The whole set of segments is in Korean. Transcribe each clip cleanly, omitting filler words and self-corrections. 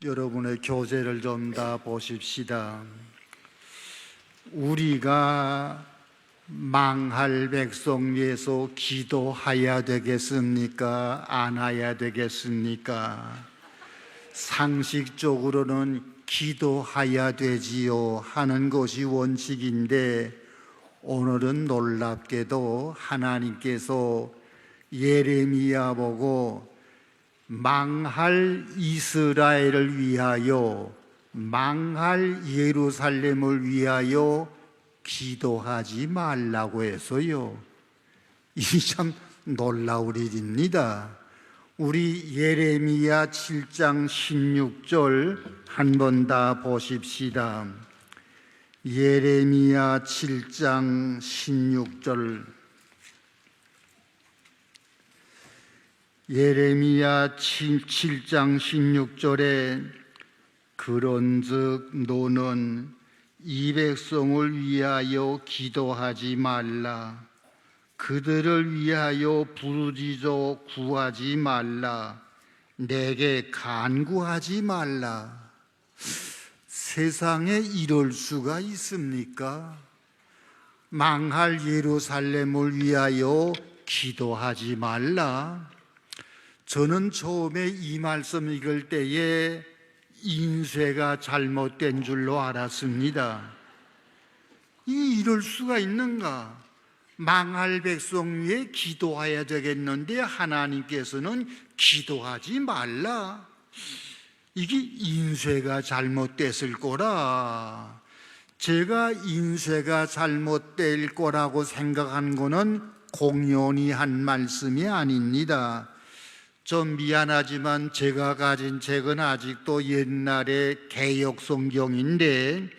여러분의 교재를 좀 다 보십시다. 우리가 망할 백성 위해서 기도해야 되겠습니까? 안 해야 되겠습니까? 상식적으로는 기도해야 되지요 하는 것이 원칙인데, 오늘은 놀랍게도 하나님께서 예레미야 보고 망할 이스라엘을 위하여, 망할 예루살렘을 위하여 기도하지 말라고 해서요. 이 참 놀라운 일입니다. 우리 예레미야 7장 16절 한번 다 보십시다. 예레미야 7장 16절. 예레미야 7장 16절에 그런즉 너는 이 백성을 위하여 기도하지 말라. 그들을 위하여 부르짖어 구하지 말라. 내게 간구하지 말라. 세상에 이럴 수가 있습니까? 망할 예루살렘을 위하여 기도하지 말라. 저는 처음에 이 말씀 읽을 때에 인쇄가 잘못된 줄로 알았습니다. 이럴 수가 있는가? 망할 백성 위에 기도해야 되겠는데 하나님께서는 기도하지 말라. 이게 인쇄가 잘못됐을 거라. 제가 인쇄가 잘못될 거라고 생각한 거는 공연히 한 말씀이 아닙니다. 좀 미안하지만 제가 가진 책은 아직도 옛날의 개역성경인데,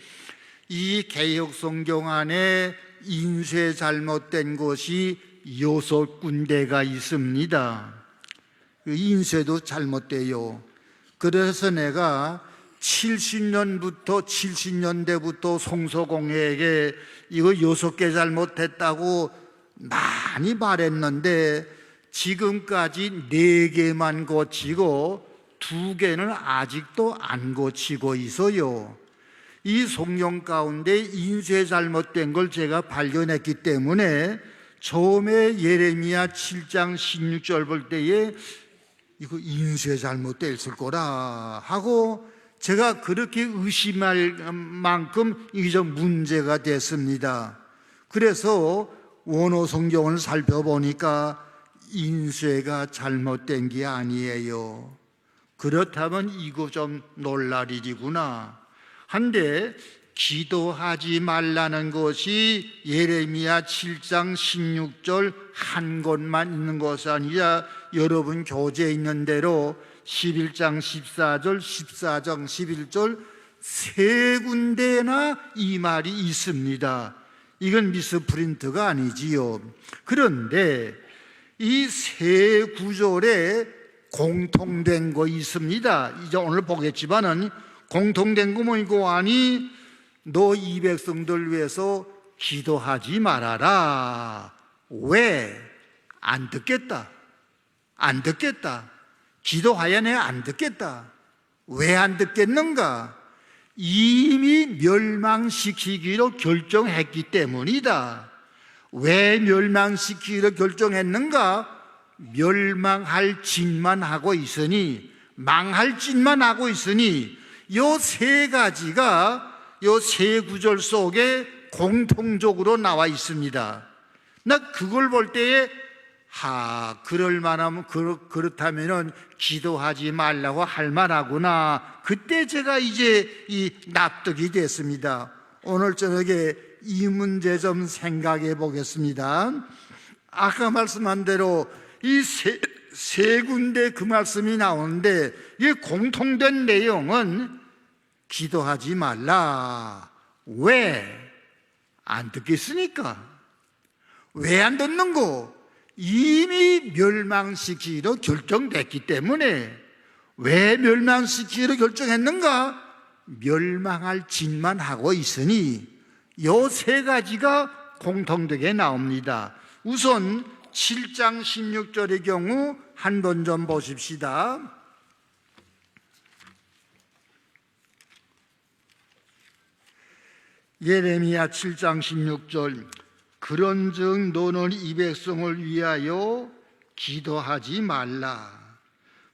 이 개역성경 안에 인쇄 잘못된 것이 6군데가 있습니다. 인쇄도 잘못돼요. 그래서 내가 70년대부터 송소공회에게 이거 6개 잘못했다고 많이 말했는데, 지금까지 4개만 고치고 2개는 아직도 안 고치고 있어요. 이 성경 가운데 인쇄 잘못된 걸 제가 발견했기 때문에 처음에 예레미야 7장 16절 볼 때에 이거 인쇄 잘못됐을 거라 하고 제가 그렇게 의심할 만큼 이게 좀 문제가 됐습니다. 그래서 원어 성경을 살펴보니까 인쇄가 잘못된 게 아니에요. 그렇다면 이거 좀 놀랄 일이구나 한데, 기도하지 말라는 것이 예레미야 7장 16절 한 곳만 있는 것이 아니라 여러분 교재에 있는 대로 11장 14절, 14장 11절 3군데나 이 말이 있습니다. 이건 미스프린트가 아니지요. 그런데 이 세 구절에 공통된 거 있습니다. 이제 오늘 보겠지만은 공통된 거 뭐이고 하니, 너 이 백성들 위해서 기도하지 말아라. 왜? 안 듣겠다. 안 듣겠다. 기도하야 내 안 듣겠다. 왜 안 듣겠는가? 이미 멸망시키기로 결정했기 때문이다. 왜 멸망시키기로 결정했는가? 멸망할 짓만 하고 있으니, 망할 짓만 하고 있으니, 요 세 가지가 요 세 구절 속에 공통적으로 나와 있습니다. 나 그걸 볼 때에 그럴 만하면 그렇다면은 기도하지 말라고 할 만하구나. 그때 제가 이제 이 납득이 됐습니다. 오늘 저녁에 이 문제 좀 생각해 보겠습니다. 아까 말씀한 대로 이 세 군데 그 말씀이 나오는데, 이 공통된 내용은 기도하지 말라. 왜? 안 듣겠으니까. 왜 안 듣는고? 이미 멸망시키기로 결정됐기 때문에. 왜 멸망시키기로 결정했는가? 멸망할 짓만 하고 있으니. 요 세 가지가 공통되게 나옵니다. 우선 7장 16절의 경우 한 번 좀 보십시다. 예레미야 7장 16절 그런즉 너는 이 백성을 위하여 기도하지 말라.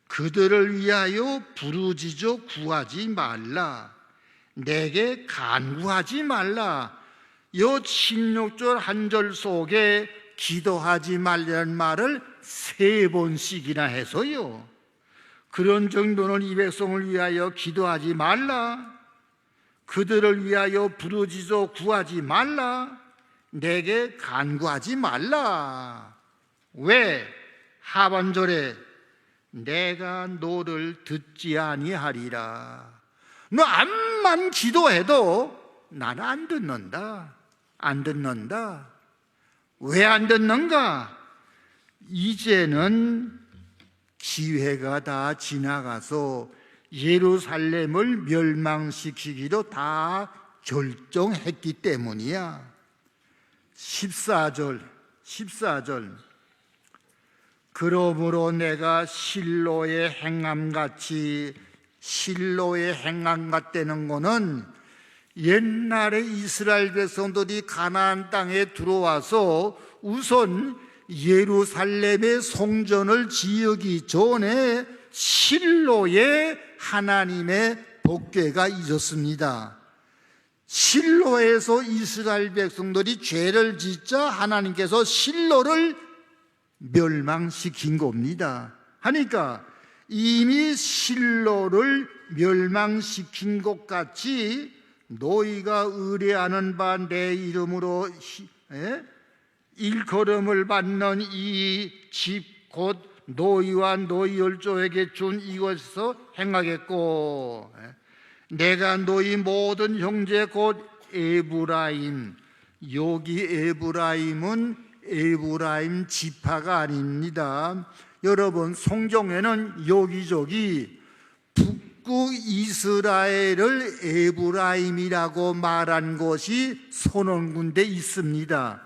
그들을 위하여 부르짖어 구하지 말라. 내게 간구하지 말라. 요 16절 한 절 속에 기도하지 말라는 말을 3번씩이나 해서요. 그런 정도는 이 백성을 위하여 기도하지 말라. 그들을 위하여 부르짖어 구하지 말라. 내게 간구하지 말라. 왜? 하반절에 내가 너를 듣지 아니하리라. 너 암만 기도해도 나는 안 듣는다. 안 듣는다. 왜 안 듣는가? 이제는 기회가 다 지나가서 예루살렘을 멸망시키기로 다 결정했기 때문이야. 14절 그러므로 내가 실로의 행함같이, 실로의 행함 같다는 거는 옛날에 이스라엘 백성들이 가나안 땅에 들어와서 우선 예루살렘의 성전을 지으기 전에 실로에 하나님의 법궤가 있었습니다. 실로에서 이스라엘 백성들이 죄를 짓자 하나님께서 실로를 멸망시킨 겁니다. 하니까 이미 실로를 멸망시킨 것 같이 너희가 의뢰하는 바 내 이름으로 일컬음을 받는 이 집 곧 너희와 너희 열조에게 준 이것에서 행하겠고, 내가 너희 모든 형제 곧 에브라임, 여기 에브라임은 에브라임 지파가 아닙니다. 여러분, 성경에는 여기저기 북국 이스라엘을 에브라임이라고 말한 것이 서너 군데 있습니다.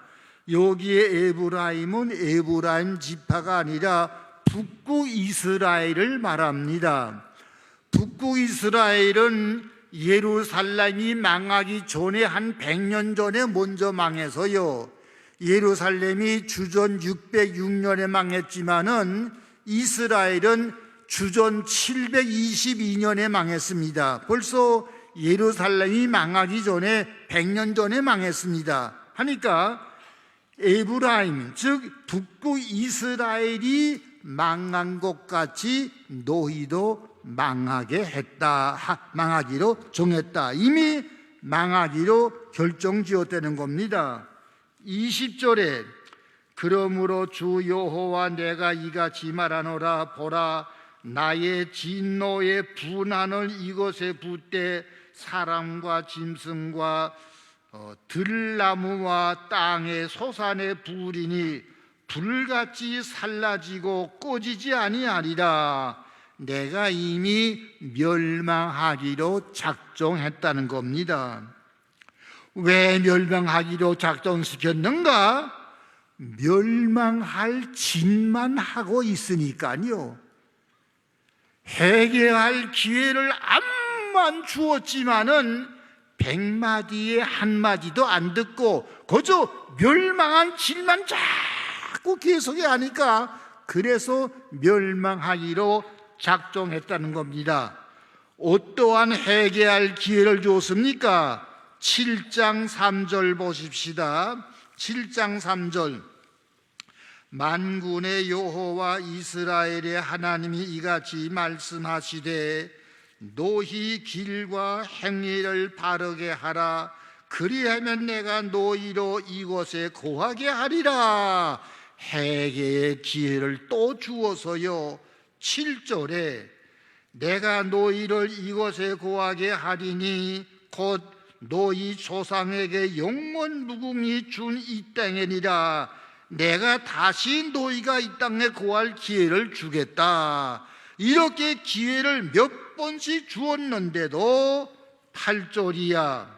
여기에 에브라임은 에브라임 지파가 아니라 북국 이스라엘을 말합니다. 북국 이스라엘은 예루살렘이 망하기 전에 한 100년 전에 먼저 망해서요, 예루살렘이 주전 606년에 망했지만은 이스라엘은 주전 722년에 망했습니다. 벌써 예루살렘이 망하기 전에 100년 전에 망했습니다. 하니까 에브라임, 즉 북국 이스라엘이 망한 것 같이 너희도 망하게 했다, 망하기로 정했다. 이미 망하기로 결정지었다는 겁니다. 20절에 그러므로 주 여호와 내가 이같이 말하노라. 보라, 나의 진노의 분한을 이것에 붓되 사람과 짐승과 들나무와 땅의 소산에 부으리니 불같이 살라지고 꺼지지 아니하리라. 내가 이미 멸망하기로 작정했다는 겁니다. 왜 멸망하기로 작정시켰는가? 멸망할 짓만 하고 있으니까요. 회개할 기회를 암만 주었지만은 100마디에 한마디도 안 듣고 거저 멸망한 짓만 자꾸 계속해 하니까 그래서 멸망하기로 작정했다는 겁니다. 어떠한 회개할 기회를 줬습니까? 7장 3절 보십시다. 7장 3절 만군의 여호와 이스라엘의 하나님이 이같이 말씀하시되 너희 길과 행위를 바르게 하라. 그리하면 내가 너희로 이곳에 거하게 하리라. 회개의 기회를 또 주어서요, 7절에 내가 너희를 이곳에 거하게 하리니 곧 너희 조상에게 영원 무궁히 준 이 땅이니라. 내가 다시 너희가 이 땅에 거할 기회를 주겠다. 이렇게 기회를 몇 번씩 주었는데도 8절이야.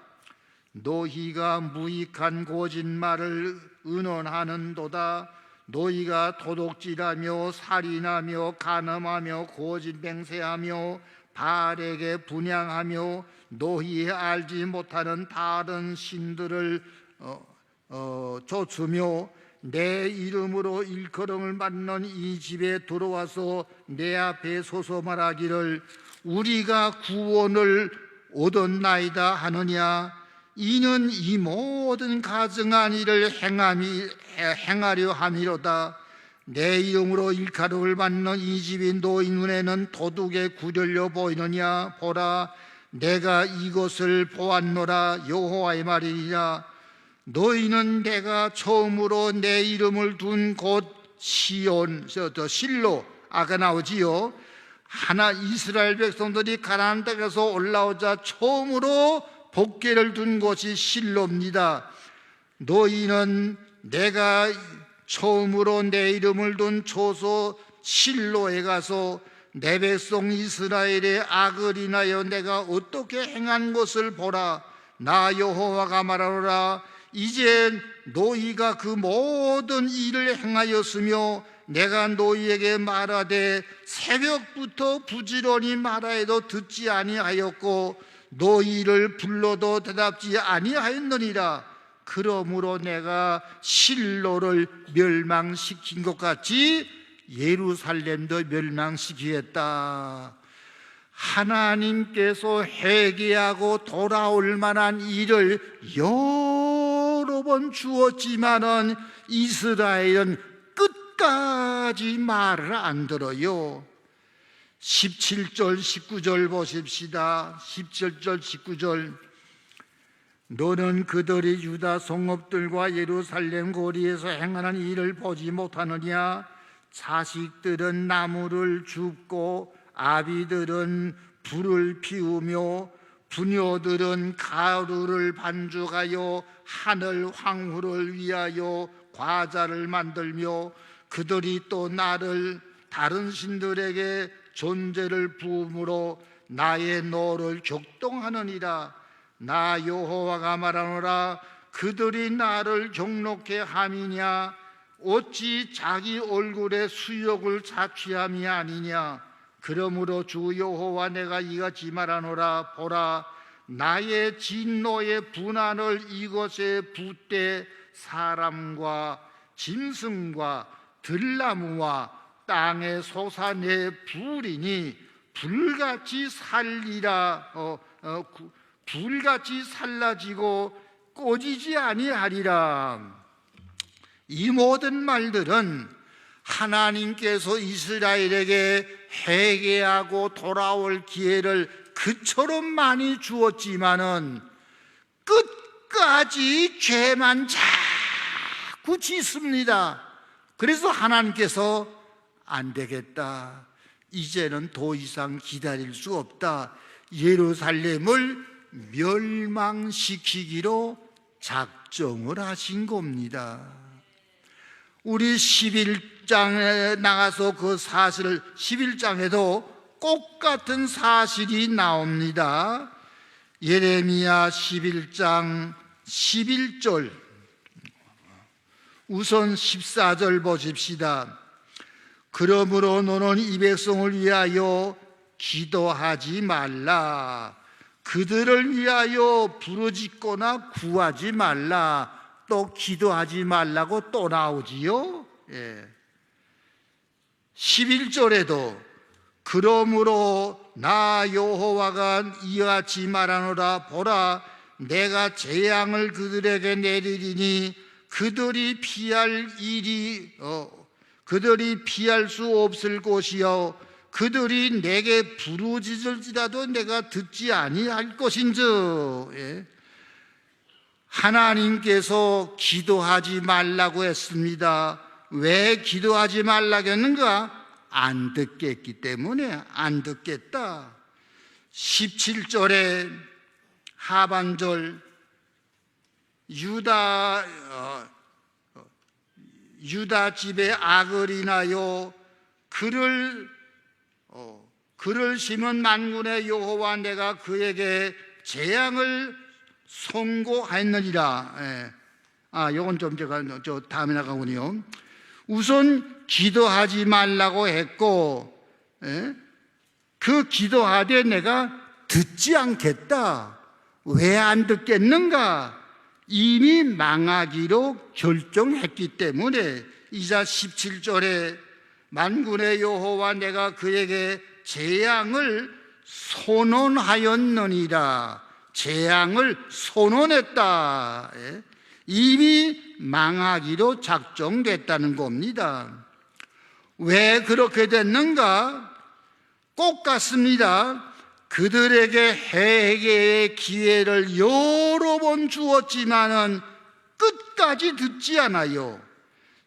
너희가 무익한 거짓말을 의논하는도다. 너희가 도둑질하며 살인하며 간음하며 거짓 맹세하며 발에게 분향하며 너희 알지 못하는 다른 신들을 좇으며 내 이름으로 일컬음을 받는 이 집에 들어와서 내 앞에 서서 말하기를 우리가 구원을 얻었나이다 하느냐. 이는 이 모든 가증한 일을 행하려 함이로다. 내 이름으로 일컬음을 받는 이 집이 너희 눈에는 도둑에 구들려 보이느냐. 보라, 내가 이것을 보았노라. 여호와의 말이니라. 너희는 내가 처음으로 내 이름을 둔 곳 시온, 실로, 아까 나오지요. 이스라엘 백성들이 가나안 땅에서 올라오자 처음으로 복궤를 둔 곳이 실로입니다. 너희는 내가 처음으로 내 이름을 둔 초소 실로에 가서 내 백성 이스라엘의 악을 인하여 내가 어떻게 행한 것을 보라. 나 여호와가 말하노라. 이제 너희가 그 모든 일을 행하였으며 내가 너희에게 말하되 새벽부터 부지런히 말하여도 듣지 아니하였고 너희를 불러도 대답지 아니하였느니라. 그러므로 내가 실로를 멸망시킨 것 같이 예루살렘도 멸망시키겠다. 하나님께서 회개하고 돌아올 만한 일을 여러 번 주었지만은 이스라엘은 끝까지 말을 안 들어요. 17절 19절 보십시다. 17절 19절 너는 그들이 유다 성읍들과 예루살렘 거리에서 행하는 일을 보지 못하느냐. 자식들은 나무를 줍고 아비들은 불을 피우며 부녀들은 가루를 반죽하여 하늘 황후를 위하여 과자를 만들며 그들이 또 나를 다른 신들에게 존재를 부음으로 나의 노를 격동하느니라. 나 여호와가 말하노라. 그들이 나를 경록해 함이냐. 어찌 자기 얼굴에 수욕을 자취함이 아니냐. 그러므로 주 여호와 내가 이같이 말하노라. 보라, 나의 진노의 분한을 이것에 붓되 사람과 짐승과 들나무와 땅에 솟아내 불이니 불같이 살리라. 불같이 살라지고 꺼지지 아니하리라. 이 모든 말들은 하나님께서 이스라엘에게 회개하고 돌아올 기회를 그처럼 많이 주었지만은 끝까지 죄만 자꾸 짓습니다. 그래서 하나님께서 안 되겠다. 이제는 더 이상 기다릴 수 없다. 예루살렘을 멸망시키기로 작정을 하신 겁니다. 우리 11장에 나가서 그 사실을 11장에도 똑같은 사실이 나옵니다. 예레미야 11장 11절 우선 14절 보십시다. 그러므로 너는 이 백성을 위하여 기도하지 말라. 그들을 위하여 부르짖거나 구하지 말라. 또 기도하지 말라고 또 나오지요. 11절에도 그러므로 나 여호와가 이같이 말하노라. 보라, 내가 재앙을 그들에게 내리리니 그들이 피할 수 없을 것이요 그들이 내게 부르짖을지라도 내가 듣지 아니할 것인즉. 하나님께서 기도하지 말라고 했습니다. 왜 기도하지 말라고 했는가? 안 듣겠기 때문에 안 듣겠다. 17절에 하반절 유다 집의 악을 인하여 그를 심은 만군의 여호와 내가 그에게 재앙을 선고하였느니라. 요건 좀 제가 다음에 나가군요. 우선 기도하지 말라고 했고, 그 기도하되 내가 듣지 않겠다. 왜 안 듣겠는가? 이미 망하기로 결정했기 때문에. 이자 17절에 만군의 여호와 내가 그에게 재앙을 선언하였느니라. 재앙을 선언했다. 이미 망하기로 작정됐다는 겁니다. 왜 그렇게 됐는가? 꼭 같습니다. 그들에게 회개의 기회를 여러 번 주었지만은 끝까지 듣지 않아요.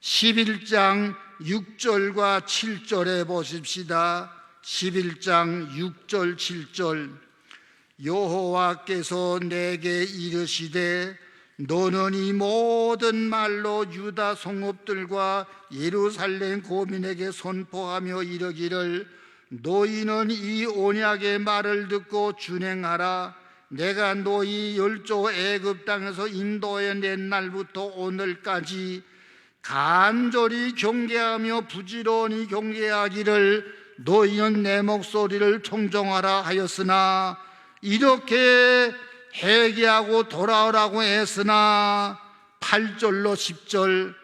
11장 6절과 7절에 보십시다. 11장 6절 7절 여호와께서 내게 이르시되 너는 이 모든 말로 유다 성읍들과 예루살렘 고민에게 선포하며 이르기를 너희는 이 언약의 말을 듣고 준행하라. 내가 너희 열조 애굽 땅에서 인도해 낸 날부터 오늘까지 간절히 경계하며 부지런히 경계하기를 너희는 내 목소리를 청종하라 하였으나 이렇게 회개하고 돌아오라고 했으나 8절로 10절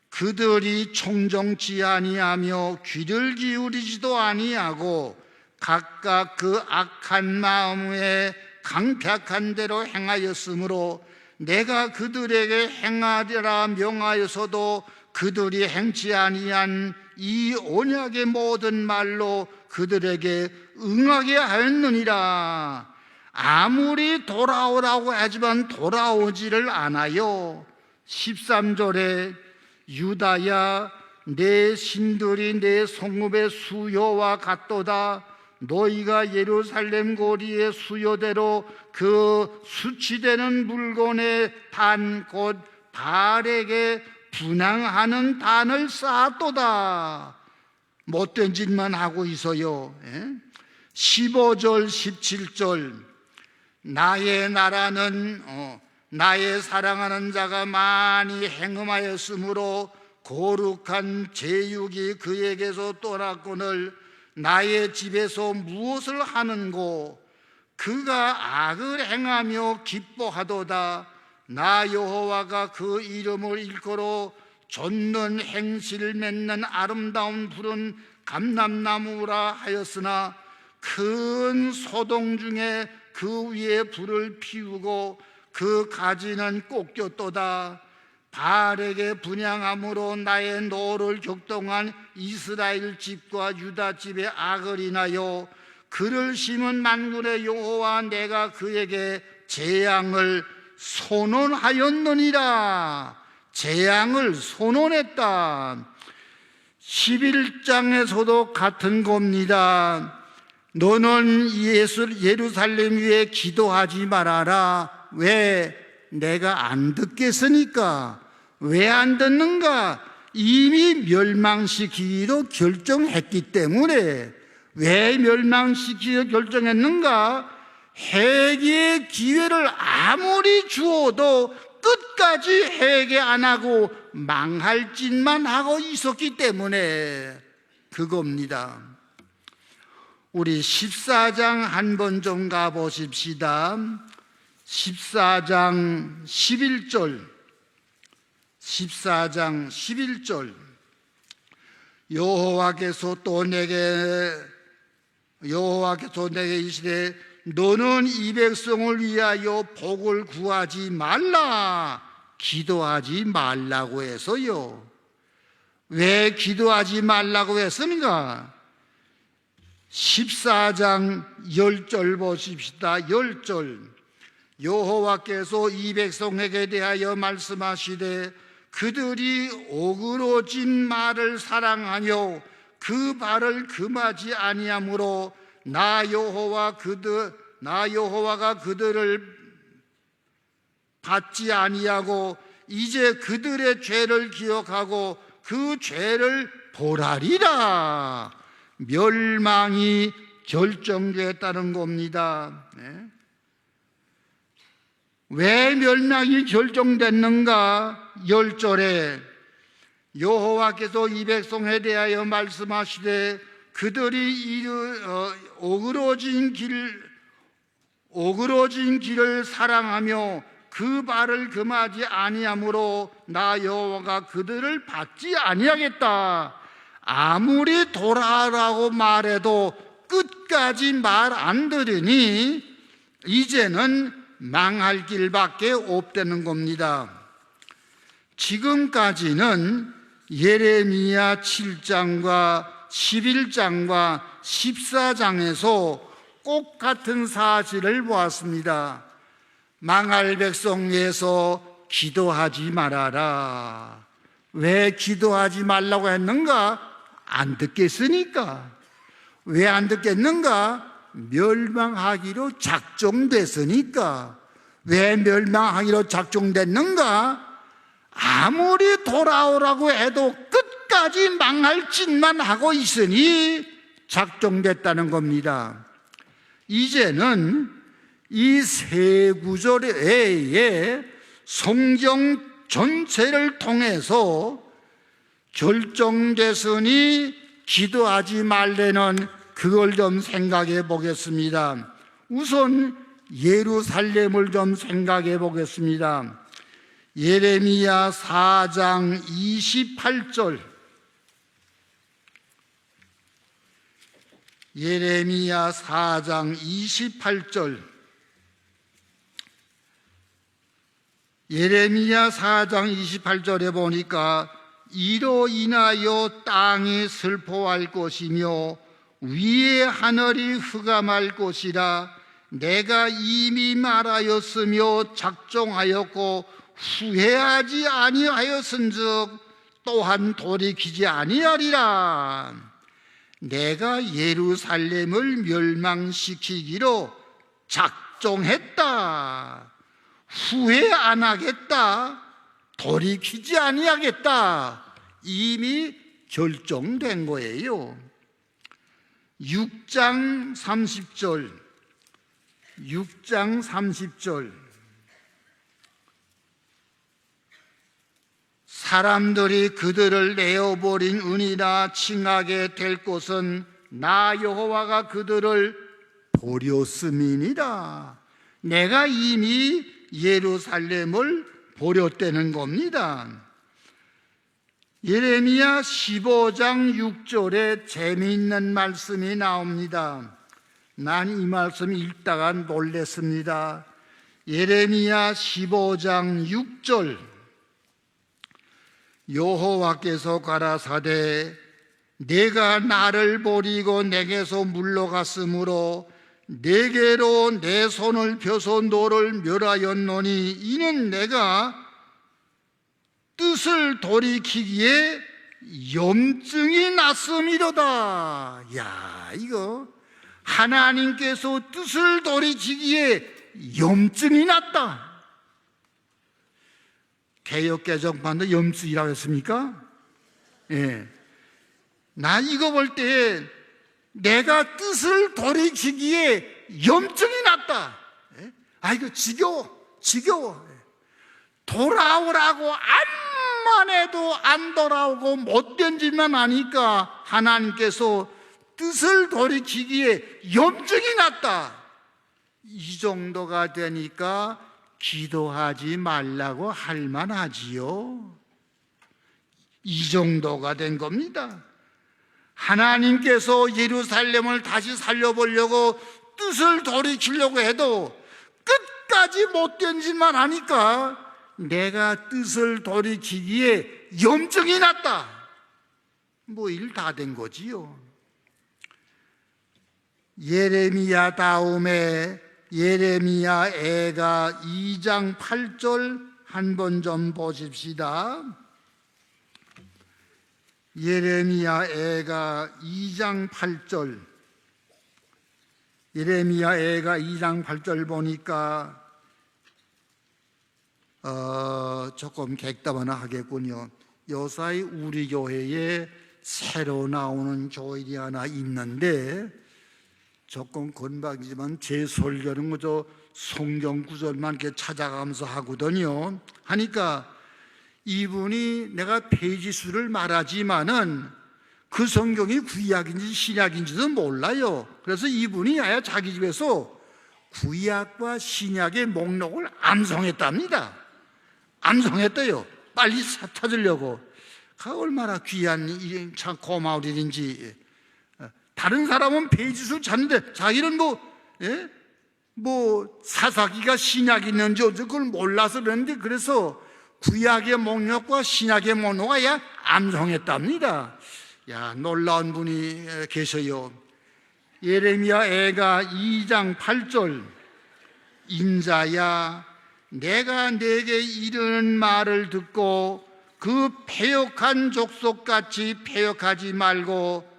그들이 청정치 아니하며 귀를 기울이지도 아니하고 각각 그 악한 마음에 강팍한 대로 행하였으므로 내가 그들에게 행하리라 명하여서도 그들이 행치 아니한 이 언약의 모든 말로 그들에게 응하게 하였느니라. 아무리 돌아오라고 하지만 돌아오지를 않아요. 13절에 유다야 내 신들이 내 성읍의 수요와 같도다. 너희가 예루살렘 고리의 수요대로 그 수치되는 물건의 단 곧 발에게 분향하는 단을 쌓았도다. 못된 짓만 하고 있어요. 15절 17절 나의 나라는 나의 사랑하는 자가 많이 행음하였으므로 거룩한 제육이 그에게서 떠났거늘 나의 집에서 무엇을 하는고 그가 악을 행하며 기뻐하도다. 나 여호와가 그 이름을 일컬어 좇는 행실 맺는 아름다운 푸른 감람나무라 하였으나 큰 소동 중에 그 위에 불을 피우고 그 가지는 꺾였도다. 바알에게 분향함으로 나의 노를 격동한 이스라엘 집과 유다 집의 악을 인하여 그를 심은 만군의 여호와 내가 그에게 재앙을 선언하였느니라. 재앙을 선언했다. 11장에서도 같은 겁니다. 너는 예루살렘 위에 기도하지 말아라. 왜? 내가 안 듣겠으니까. 왜 안 듣는가? 이미 멸망시키기로 결정했기 때문에. 왜 멸망시키기로 결정했는가? 회개의 기회를 아무리 주어도 끝까지 회개 안 하고 망할 짓만 하고 있었기 때문에 그겁니다. 우리 14장 한번 좀 가보십시다. 14장 11절 14장 11절 여호와께서 내게 이르시되 너는 이 백성을 위하여 복을 구하지 말라. 기도하지 말라고 해서요. 왜 기도하지 말라고 했습니까? 14장 10절 보십시다. 10절 여호와께서 이 백성에게 대하여 말씀하시되 그들이 오그러진 말을 사랑하며 그 발을 금하지 아니하므로 나 여호와가 그들을 받지 아니하고 이제 그들의 죄를 기억하고 그 죄를 보라리라. 멸망이 결정됐다는 겁니다. 왜 멸망이 결정됐는가? 10절에 여호와께서 이 백성에 대하여 말씀하시되 그들이 오그러진 길을 사랑하며 그 발을 금하지 아니하므로 나 여호와가 그들을 받지 아니하겠다. 아무리 돌아오라고 말해도 끝까지 말 안 들으니 이제는 망할 길밖에 없다는 겁니다. 지금까지는 예레미야 7장과 11장과 14장에서 꼭 같은 사실을 보았습니다. 망할 백성 위해서 기도하지 말아라. 왜 기도하지 말라고 했는가? 안 듣겠으니까. 왜 안 듣겠는가? 멸망하기로 작정됐으니까. 왜 멸망하기로 작정됐는가? 아무리 돌아오라고 해도 끝까지 망할 짓만 하고 있으니 작정됐다는 겁니다. 이제는 이 세 구절 외에 성경 전체를 통해서 결정됐으니 기도하지 말래는 그걸 좀 생각해 보겠습니다. 우선 예루살렘을 좀 생각해 보겠습니다. 예레미야 4장 28절, 예레미야 4장 28절, 예레미야 4장 28절에 보니까 이로 인하여 땅이 슬퍼할 것이며 위의 하늘이 흑암할 것이라. 내가 이미 말하였으며 작정하였고 후회하지 아니하였은즉 또한 돌이키지 아니하리라. 내가 예루살렘을 멸망시키기로 작정했다. 후회 안 하겠다. 돌이키지 아니하겠다. 이미 결정된 거예요. 6장 30절, 6장 30절. 사람들이 그들을 내어버린 은이라 칭하게 될 것은 나 여호와가 그들을 버렸음이니라. 내가 이미 예루살렘을 버렸다는 겁니다. 예레미야 15장 6절에 재미있는 말씀이 나옵니다. 난 이 말씀 읽다가 놀랐습니다. 예레미야 15장 6절. 여호와께서 가라사대 내가 나를 버리고 내게서 물러갔으므로 내게로 내 손을 펴서 너를 멸하였노니 이는 내가 뜻을 돌이키기에 염증이 났음이로다. 야, 이거 하나님께서 뜻을 돌이키기에 염증이 났다. 개역 개정판도 염증이라고 했습니까? 예. 나 이거 볼 때 내가 뜻을 돌이키기에 염증이 났다. 예? 이거 지겨워. 돌아오라고 암만 해도 안 돌아오고 못된 짓만 하니까 하나님께서 뜻을 돌이키기에 염증이 났다. 이 정도가 되니까 기도하지 말라고 할 만하지요. 이 정도가 된 겁니다. 하나님께서 예루살렘을 다시 살려보려고 뜻을 돌이키려고 해도 끝까지 못된 짓만 하니까 내가 뜻을 돌이키기에 염증이 났다. 뭐 일 다 된 거지요. 예레미야 다음에 예레미야 애가 2장 8절 한번 좀 보십시다. 예레미야 애가 2장 8절. 예레미야 애가 2장 8절 보니까 조금 객담 하나 하겠군요. 요사이 우리 교회에 새로 나오는 교인이 하나 있는데 조금 건방지지만 제 설교는 그저 성경 구절만 이렇게 찾아가면서 하거든요. 하니까 이분이 내가 페이지 수를 말하지만은 그 성경이 구약인지 신약인지도 몰라요. 그래서 이분이 아예 자기 집에서 구약과 신약의 목록을 암송했답니다. 암송했대요. 빨리 찾으려고. 얼마나 귀한, 참 고마운 일인지. 다른 사람은 페이지수 찾는데 자기는 사사기가 신약이 있는지 그걸 몰라서 그러는데, 그래서 구약의 목록과 신약의 목록을 야 암송했답니다. 야, 놀라운 분이 계셔요. 예레미야 애가 2장 8절, 인자야 내가 내게 이르는 말을 듣고 그 패역한 족속같이 패역하지 말고.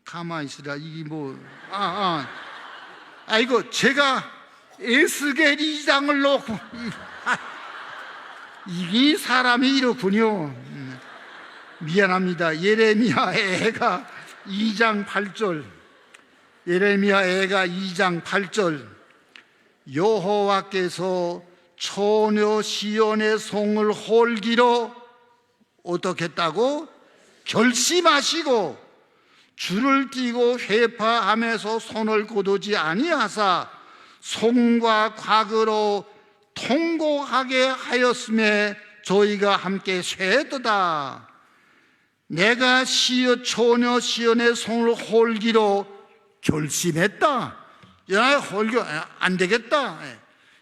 가만히 있으라. 이게 이거 제가 에스겔 2장을 놓고 이게 사람이 이렇군요. 미안합니다. 예레미야 애가 2장 8절, 예레미야 애가 2장 8절, 여호와께서 처녀 시온의 송을 홀기로 어떻게 했다고? 결심하시고 줄을 띠고 회파하면서 손을 거두지 아니하사 송과 과거로 통곡하게 하였음에 저희가 함께 쇠했도다. 내가 처녀 시온의 송을 홀기로 결심했다. 야, 홀겨 안 되겠다.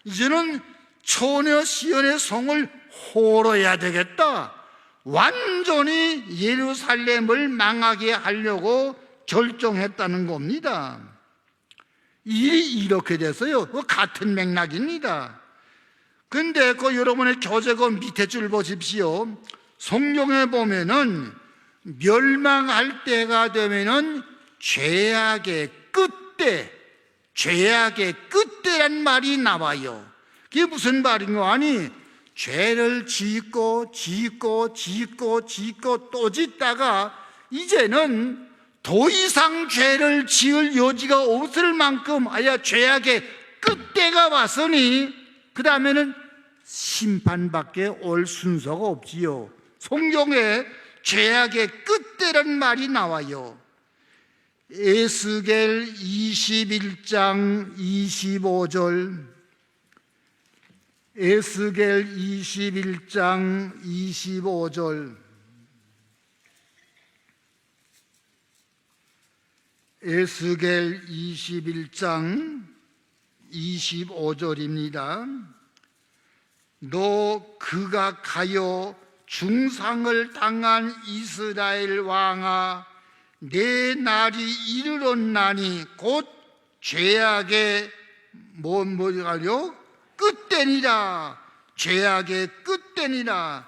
이제는 처녀 시온의 송을 홀어야 되겠다. 완전히 예루살렘을 망하게 하려고 결정했다는 겁니다. 일이 이렇게 됐어요. 같은 맥락입니다. 근데 여러분의 교재고 밑에 줄 보십시오. 성경에 보면은 멸망할 때가 되면은 죄악의 끝대란 말이 나와요. 그게 무슨 말인가 하니, 죄를 짓고 또 짓다가 이제는 더 이상 죄를 지을 여지가 없을 만큼 죄악의 끝대가 왔으니 그 다음에는 심판밖에 올 순서가 없지요. 성경에 죄악의 끝대란 말이 나와요. 에스겔 21장 25절, 에스겔 21장 25절, 에스겔 21장 25절입니다. 너 극악하여 중상을 당한 이스라엘 왕아, 내 날이 이르렀나니 곧 죄악의 끝되니라. 죄악의 끝되니라.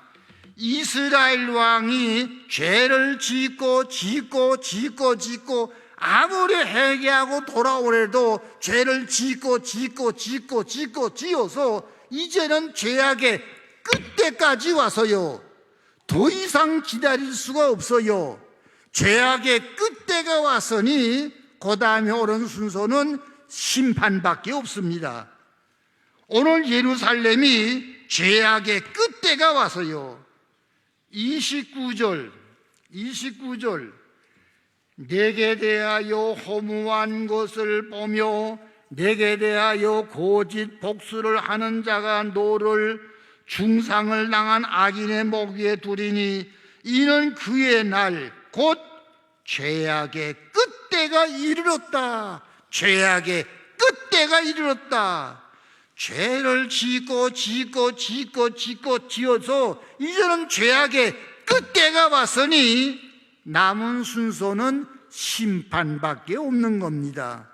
이스라엘 왕이 죄를 짓고 아무리 회개하고 돌아오래도 죄를 지어서 이제는 죄악의 끝때까지 와서요, 더 이상 기다릴 수가 없어요. 죄악의 끝때가 왔으니 그 다음에 오는 순서는 심판밖에 없습니다. 오늘 예루살렘이 죄악의 끝때가 와서요, 29절 내게 대하여 허무한 것을 보며 내게 대하여 거짓 복수를 하는 자가 너를 중상을 당한 악인의 목 위에 두리니 이는 그의 날 곧 죄악의 끝때가 이르렀다. 죄악의 끝때가 이르렀다. 죄를 지어서 이제는 죄악의 끝때가 왔으니 남은 순서는 심판밖에 없는 겁니다.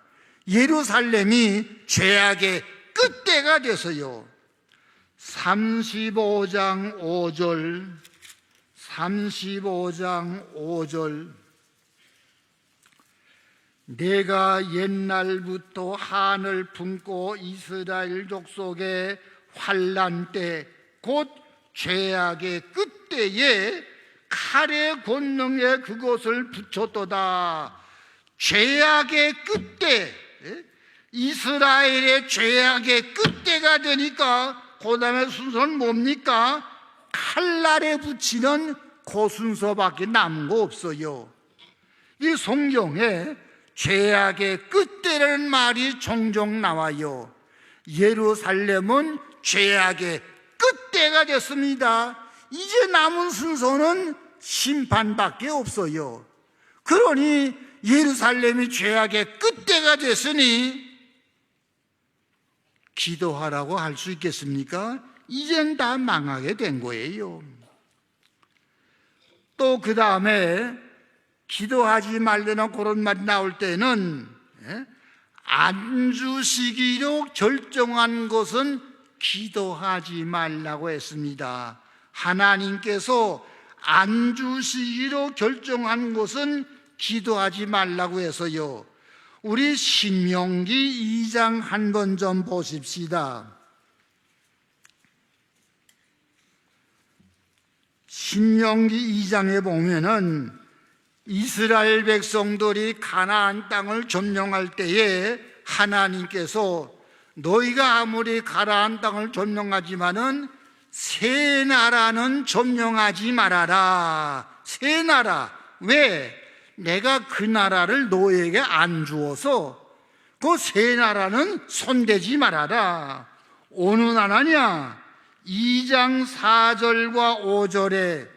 예루살렘이 죄악의 끝때가 돼서요, 35장 5절 내가 옛날부터 한을 품고 이스라엘 족속의 환난 때 곧 죄악의 끝때에 칼의 권능에 그것을 붙였도다. 죄악의 끝때, 이스라엘의 죄악의 끝때가 되니까 그 다음에 순서는 뭡니까? 칼날에 붙이는 그 순서밖에 남은 거 없어요. 이 성경에 죄악의 끝대라는 말이 종종 나와요. 예루살렘은 죄악의 끝대가 됐습니다. 이제 남은 순서는 심판밖에 없어요. 그러니 예루살렘이 죄악의 끝대가 됐으니 기도하라고 할 수 있겠습니까? 이젠 다 망하게 된 거예요. 또 그 다음에 기도하지 말라는 그런 말이 나올 때는 안 주시기로 결정한 것은 기도하지 말라고 했습니다. 하나님께서 안 주시기로 결정한 것은 기도하지 말라고 해서요. 우리 신명기 2장 한 번 좀 보십시다. 신명기 2장에 보면은 이스라엘 백성들이 가나안 땅을 점령할 때에 하나님께서 너희가 아무리 가나안 땅을 점령하지만은 새 나라는 점령하지 말아라. 새 나라. 왜? 내가 그 나라를 너희에게 안 주어서 그 새 나라는 손대지 말아라. 어느 나라냐? 2장 4절과 5절에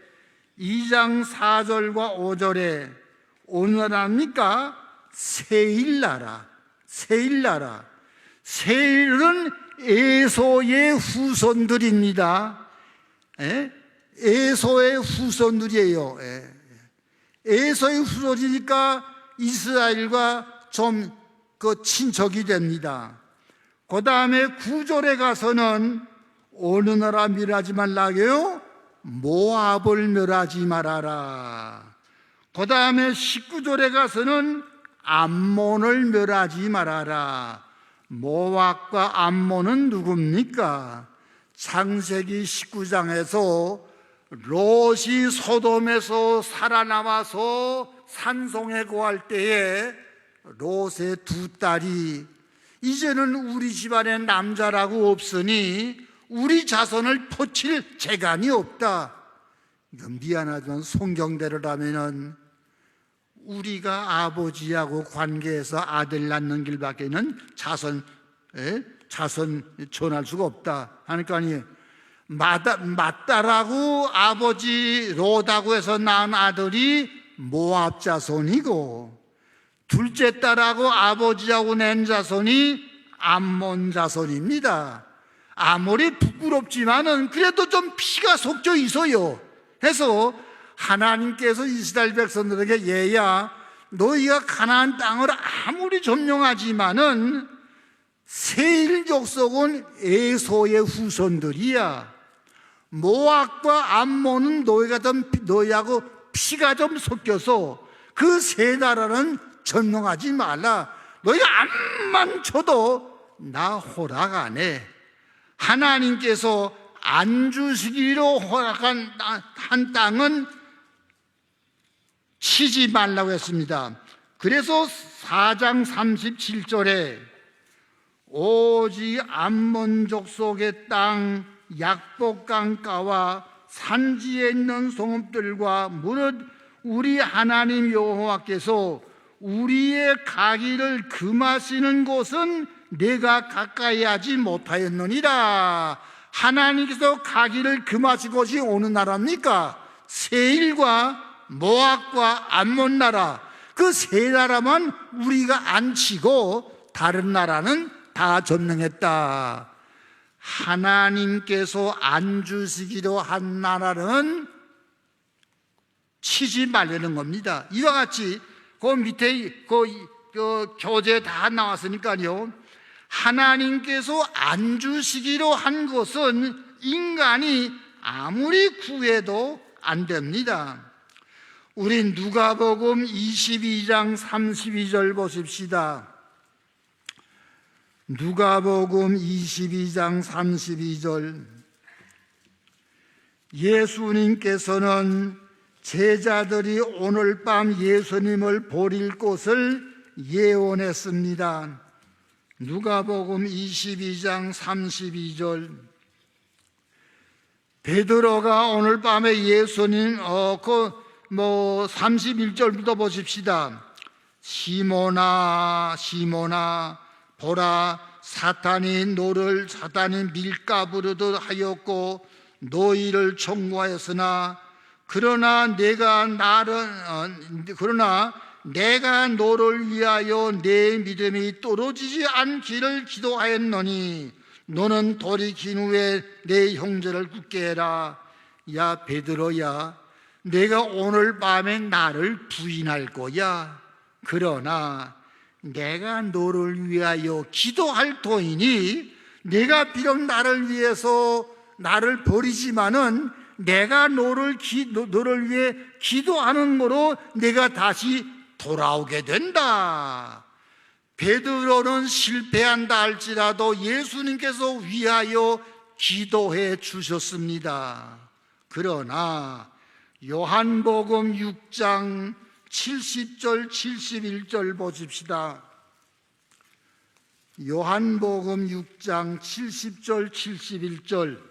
2장 4절과 5절에 어느 나라입니까? 세일나라. 세일나라. 세일은 에서의 후손들입니다. 에서의 후손들이에요. 에서의 후손이니까 이스라엘과 좀 그 친척이 됩니다. 그 다음에 9절에 가서는 어느 나라 멸하지 말라고요? 모압을 멸하지 말아라. 그 다음에 19절에 가서는 암몬을 멸하지 말아라. 모압과 암몬은 누굽니까? 창세기 19장에서 롯이 소돔에서 살아남아서 산송에 거할 때에 롯의 두 딸이 이제는 우리 집안에 남자라고 없으니 우리 자손을 포칠 재간이 없다. 이건 미안하지만 성경대로라면은 우리가 아버지하고 관계해서 아들 낳는 길밖에는 자손 전할 수가 없다 하니까 맞다라고 아버지 롯하고 해서 낳은 아들이 모압 자손이고 둘째 딸하고 아버지하고 낸 자손이 암몬 자손입니다. 아무리 부끄럽지만은 그래도 좀 피가 섞여 있어요. 해서 하나님께서 이스라엘 백성들에게 얘야 너희가 가나안 땅을 아무리 점령하지만은 세일 족속은 에서의 후손들이야. 모압과 암몬은 너희하고 피가 좀 섞여서 그 세 나라는 점령하지 말라. 너희가 암만 쳐도 나 허락 안 해. 하나님께서 안 주시기로 허락한 한 땅은 치지 말라고 했습니다. 그래서 4장 37절에 오직 암몬 족속의 땅 약복 강가와 산지에 있는 성읍들과 무릇 우리 하나님 여호와께서 우리의 가기를 금하시는 곳은 내가 가까이 하지 못하였느니라. 하나님께서 가기를 금하신 곳이 어느 나라입니까? 세일과 모압과 암몬 나라, 그 세 나라만 우리가 안 치고 다른 나라는 다 점령했다. 하나님께서 안 주시기로 한 나라는 치지 말라는 겁니다. 이와 같이 그 밑에 그 교재 다 나왔으니까요. 하나님께서 안 주시기로 한 것은 인간이 아무리 구해도 안 됩니다. 우리 누가복음 22장 32절 보십시다. 누가복음 22장 32절. 예수님께서는 제자들이 오늘 밤 예수님을 버릴 곳을 예언했습니다. 누가복음 22장 32절. 베드로가 오늘 밤에 예수님 31절부터 보십시다. 시몬아 시몬아 보라 사탄이 밀가부르듯 하였고 너희를 청구하였으나 그러나 내가 너를 위하여 내 믿음이 떨어지지 않기를 기도하였노니 너는 돌이킨 후에 내 형제를 굳게 해라. 야 베드로야, 내가 오늘 밤에 나를 부인할 거야. 그러나 내가 너를 위하여 기도할 터이니 내가 비록 나를 위해서 나를 버리지만은 내가 너를 위해 기도하는 거로 내가 다시 돌아오게 된다. 베드로는 실패한다 할지라도 예수님께서 위하여 기도해 주셨습니다. 그러나 요한복음 6장 70절 71절 보십시다. 요한복음 6장 70절 71절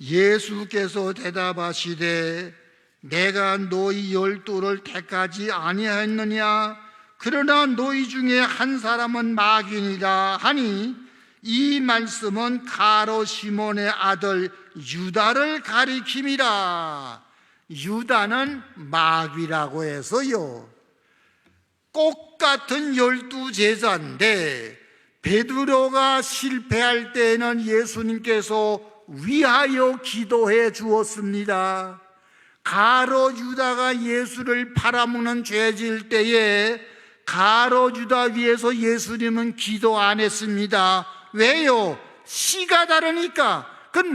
예수께서 대답하시되 내가 너희 12를 택하지 아니하였느냐? 그러나 너희 중에 한 사람은 마귀니라 하니 이 말씀은 가롯 시몬의 아들 유다를 가리킴이라. 유다는 마귀라고 해서요, 똑같은 12제자인데 베드로가 실패할 때에는 예수님께서 위하여 기도해 주었습니다. 가롯 유다가 예수를 팔아먹는 죄 지을 때에 가롯 유다 위해서 예수님은 기도 안 했습니다. 왜요? 씨가 다르니까. 그건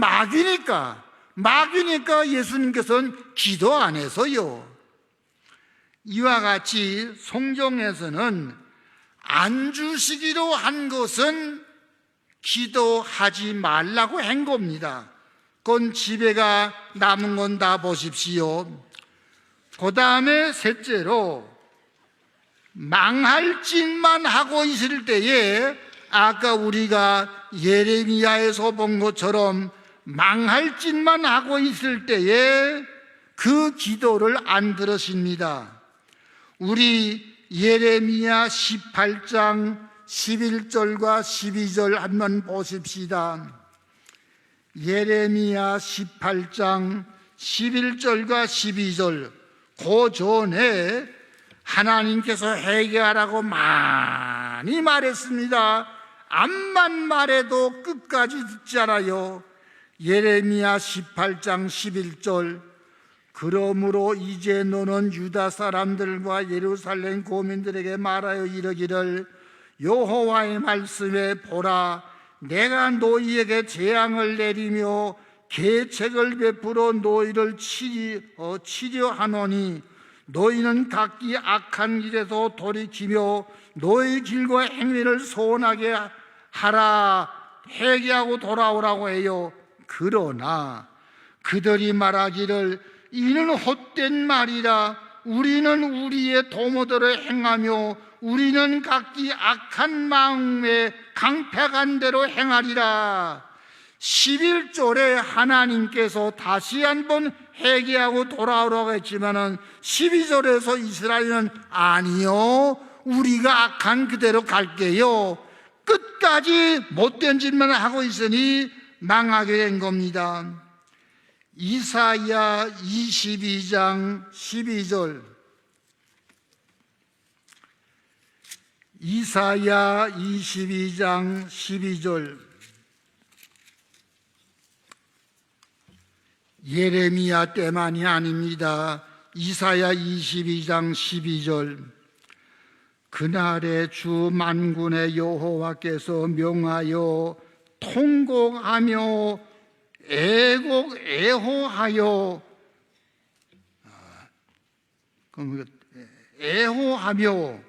마귀니까 예수님께서는 기도 안 해서요. 이와 같이 성경에서는 안 주시기로 한 것은 기도하지 말라고 한 겁니다. 그건 집에가 남은 건 다 보십시오. 그 다음에 셋째로 망할 짓만 하고 있을 때에 아까 우리가 예레미야에서 본 것처럼 망할 짓만 하고 있을 때에 그 기도를 안 들으십니다. 우리 예레미야 18장 11절과 12절 한번 보십시다. 예레미야 18장 11절과 12절, 그 전에 하나님께서 회개하라고 많이 말했습니다. 암만 말해도 끝까지 듣지 않아요. 예레미야 18장 11절, 그러므로 이제 너는 유다 사람들과 예루살렘 고민들에게 말하여 이르기를 여호와의 말씀에 보라, 내가 너희에게 재앙을 내리며 계책을 베풀어 너희를 치려하노니 너희는 각기 악한 길에서 돌이키며 너희 길과 행위를 소원하게 하라. 회개하고 돌아오라고 해요. 그러나 그들이 말하기를 이는 헛된 말이라. 우리는 우리의 도모대로 행하며 우리는 각기 악한 마음에 강팍한 대로 행하리라. 11절에 하나님께서 다시 한번 회개하고 돌아오라고 했지만은 12절에서 이스라엘은 아니요, 우리가 악한 그대로 갈게요. 끝까지 못된 짓만 하고 있으니 망하게 된 겁니다. 이사야 22장 12절, 이사야 22장 12절, 예레미야 때만이 아닙니다. 이사야 22장 12절, 그날에 주 만군의 여호와께서 명하여 통곡하며 애호하여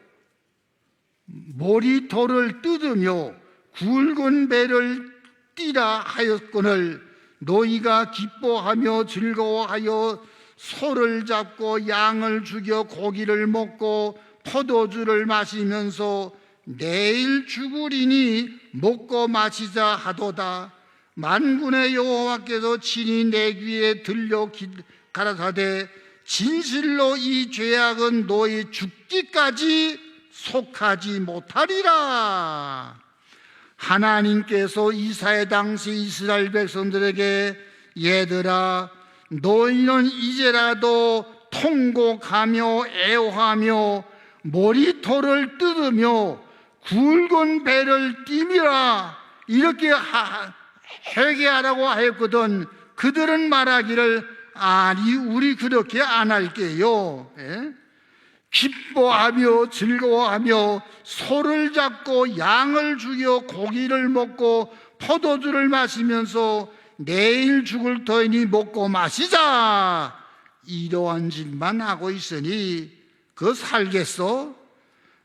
머리털을 뜯으며 굵은 배를 띠라 하였거늘 너희가 기뻐하며 즐거워하여 소를 잡고 양을 죽여 고기를 먹고 포도주를 마시면서 내일 죽으리니 먹고 마시자 하도다. 만군의 여호와께서 친히 내 귀에 들려 가라사대 진실로 이 죄악은 너희 죽기까지 속하지 못하리라. 하나님께서 이사야 당시 이스라엘 백성들에게 얘들아 너희는 이제라도 통곡하며 애호하며 머리털을 뜯으며 굵은 배를 띠미라 이렇게 회개하라고 하였거든. 그들은 말하기를 아니 우리 그렇게 안 할게요. 기뻐하며 즐거워하며 소를 잡고 양을 죽여 고기를 먹고 포도주를 마시면서 내일 죽을 터이니 먹고 마시자 이러한 짓만 하고 있으니 그 살겠어?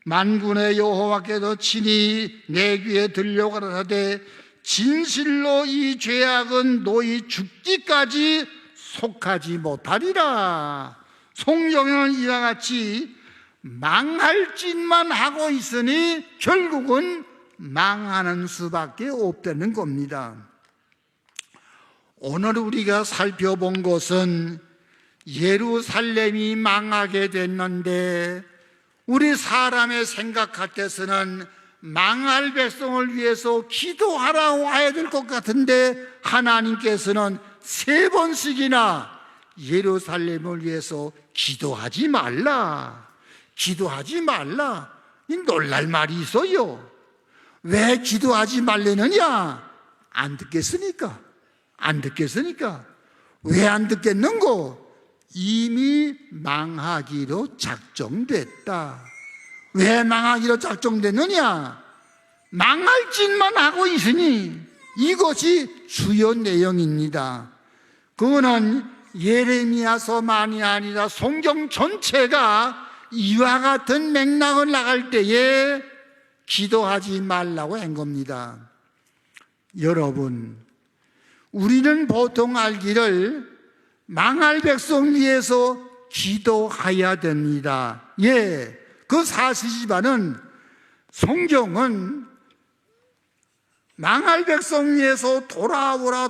만군의 여호와께서 친히 내 귀에 들려 가라사대 진실로 이 죄악은 너희 죽기까지 속하지 못하리라. 성경에는 이와 같이 망할 짓만 하고 있으니 결국은 망하는 수밖에 없다는 겁니다. 오늘 우리가 살펴본 것은 예루살렘이 망하게 됐는데 우리 사람의 생각 같아서는 망할 백성을 위해서 기도하라고 해야 될 것 같은데 하나님께서는 3번씩이나 예루살렘을 위해서 기도하지 말라, 기도하지 말라. 이 놀랄 말이 있어요. 왜 기도하지 말라느냐? 안 듣겠으니까. 안 듣겠으니까. 왜 안 듣겠는고? 이미 망하기로 작정됐다. 왜 망하기로 작정됐느냐? 망할 짓만 하고 있으니 이것이 주요 내용입니다. 그거는 예레미야서만이 아니라 성경 전체가 이와 같은 맥락을 나갈 때에 기도하지 말라고 한 겁니다. 여러분, 우리는 보통 알기를 망할 백성 위해서 기도해야 됩니다. 예, 그 사실이지만은 성경은 망할 백성 위해서 돌아오라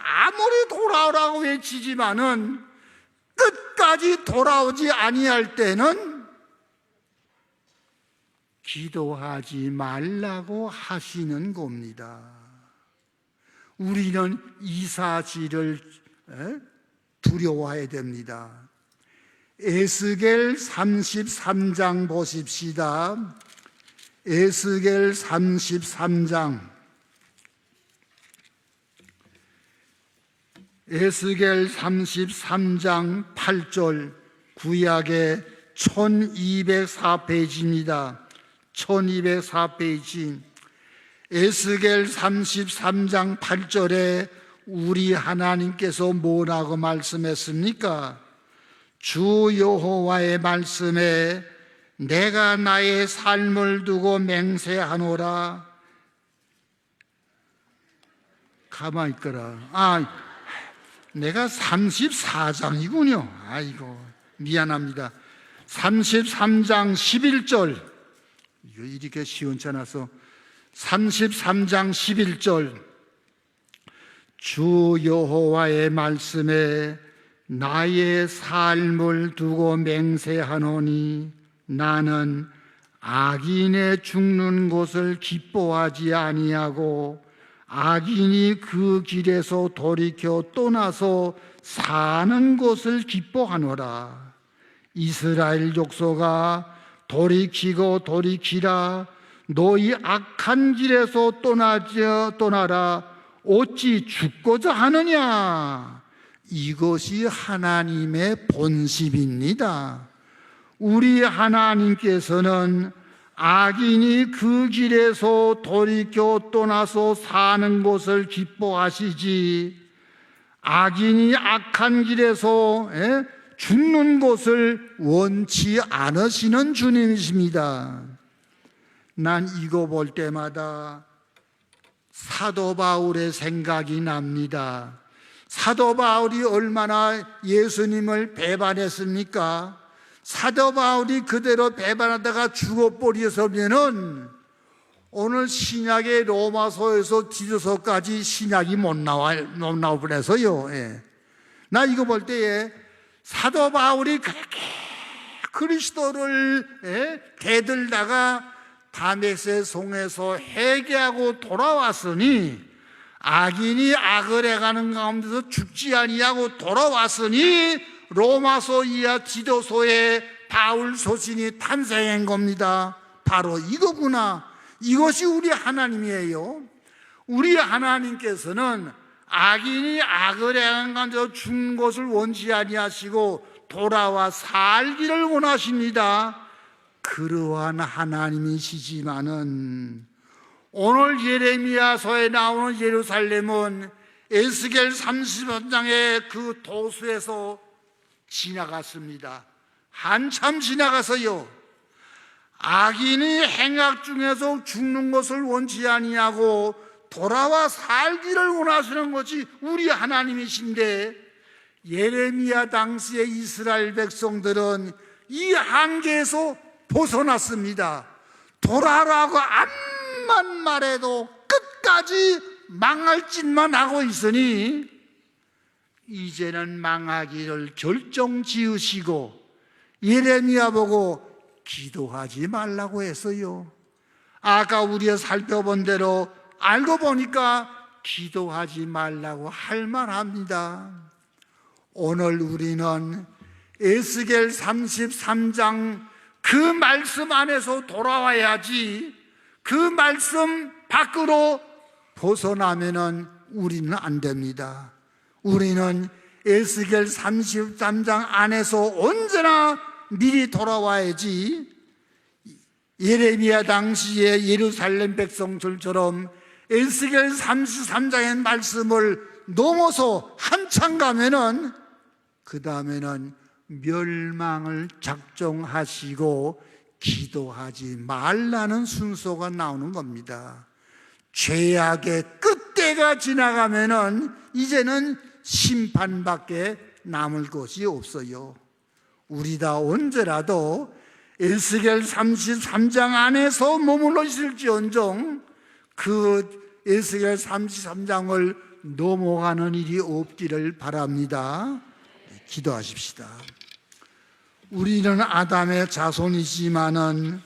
아무리 돌아오라고 외치지만은 끝까지 돌아오지 아니할 때는 기도하지 말라고 하시는 겁니다. 우리는 이 사실을 두려워해야 됩니다. 에스겔 33장 보십시다. 에스겔 33장. 에스겔 33장 8절, 구약의 1204페이지입니다. 1204페이지. 에스겔 33장 8절에 우리 하나님께서 뭐라고 말씀했습니까? 주 여호와의 말씀에 내가 나의 삶을 두고 맹세하노라. 가만히 있거라. 내가 34장이군요. 아이고 미안합니다. 33장 11절. 이거 이렇게 시원치 않아서 33장 11절. 주 여호와의 말씀에 나의 삶을 두고 맹세하노니 나는 악인의 죽는 것을 기뻐하지 아니하고 악인이 그 길에서 돌이켜 떠나서 사는 것을 기뻐하노라. 이스라엘 족속아 돌이키고 돌이키라. 너희 악한 길에서 떠나라. 어찌 죽고자 하느냐? 이것이 하나님의 본심입니다. 우리 하나님께서는 악인이 그 길에서 돌이켜 떠나서 사는 것을 기뻐하시지 악인이 악한 길에서 죽는 것을 원치 않으시는 주님이십니다. 난 이거 볼 때마다 사도 바울의 생각이 납니다. 사도 바울이 얼마나 예수님을 배반했습니까? 사도 바울이 그대로 배반하다가 죽어버렸으면은 오늘 신약의 로마서에서 디도서까지 신약이 못 나와버려서요. 나 이거 볼 때에 사도 바울이 그렇게 그리스도를 대들다가 다메섹 성에서 회개하고 돌아왔으니, 악인이 악을 해가는 가운데서 죽지 아니하고 돌아왔으니 로마서 이하 디도서에 바울 소신이 탄생한 겁니다. 바로 이거구나. 이것이 우리 하나님이에요. 우리 하나님께서는 악인이 악을 행한 가운데서 죽는 것을 원치 아니하시고 돌아와 살기를 원하십니다. 그러한 하나님이시지만은 오늘 예레미야서에 나오는 예루살렘은 에스겔 30장의 그 도수에서 지나갔습니다. 한참 지나가서요, 악인이 행악 중에서 죽는 것을 원치 아니하고 돌아와 살기를 원하시는 것이 우리 하나님이신데, 예레미야 당시의 이스라엘 백성들은 이 한계에서 벗어났습니다. 돌아라고 암만 말해도 끝까지 망할 짓만 하고 있으니 이제는 망하기를 결정 지으시고 예레미야 보고 기도하지 말라고 했어요. 아까 우리가 살펴본 대로 알고 보니까 기도하지 말라고 할 만합니다. 오늘 우리는 에스겔 33장 그 말씀 안에서 돌아와야지, 그 말씀 밖으로 벗어나면은 우리는 안 됩니다. 우리는 에스겔 33장 안에서 언제나 미리 돌아와야지, 예레미야 당시의 예루살렘 백성들처럼 에스겔 33장의 말씀을 넘어서 한참 가면은 그 다음에는 멸망을 작정하시고 기도하지 말라는 순서가 나오는 겁니다. 죄악의 끝때가 지나가면은 이제는 심판밖에 남을 것이 없어요. 우리 다 언제라도 에스겔 33장 안에서 머물러 있을지언정 그 에스겔 33장을 넘어가는 일이 없기를 바랍니다. 기도하십시다. 우리는 아담의 자손이지만은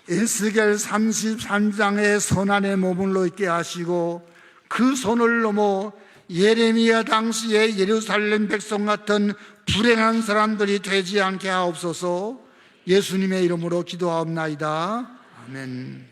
에스겔 33장의 선 안에 머물러 있게 하시고 그 선을 넘어 예레미야 당시의 예루살렘 백성 같은 불행한 사람들이 되지 않게 하옵소서. 예수님의 이름으로 기도하옵나이다. 아멘.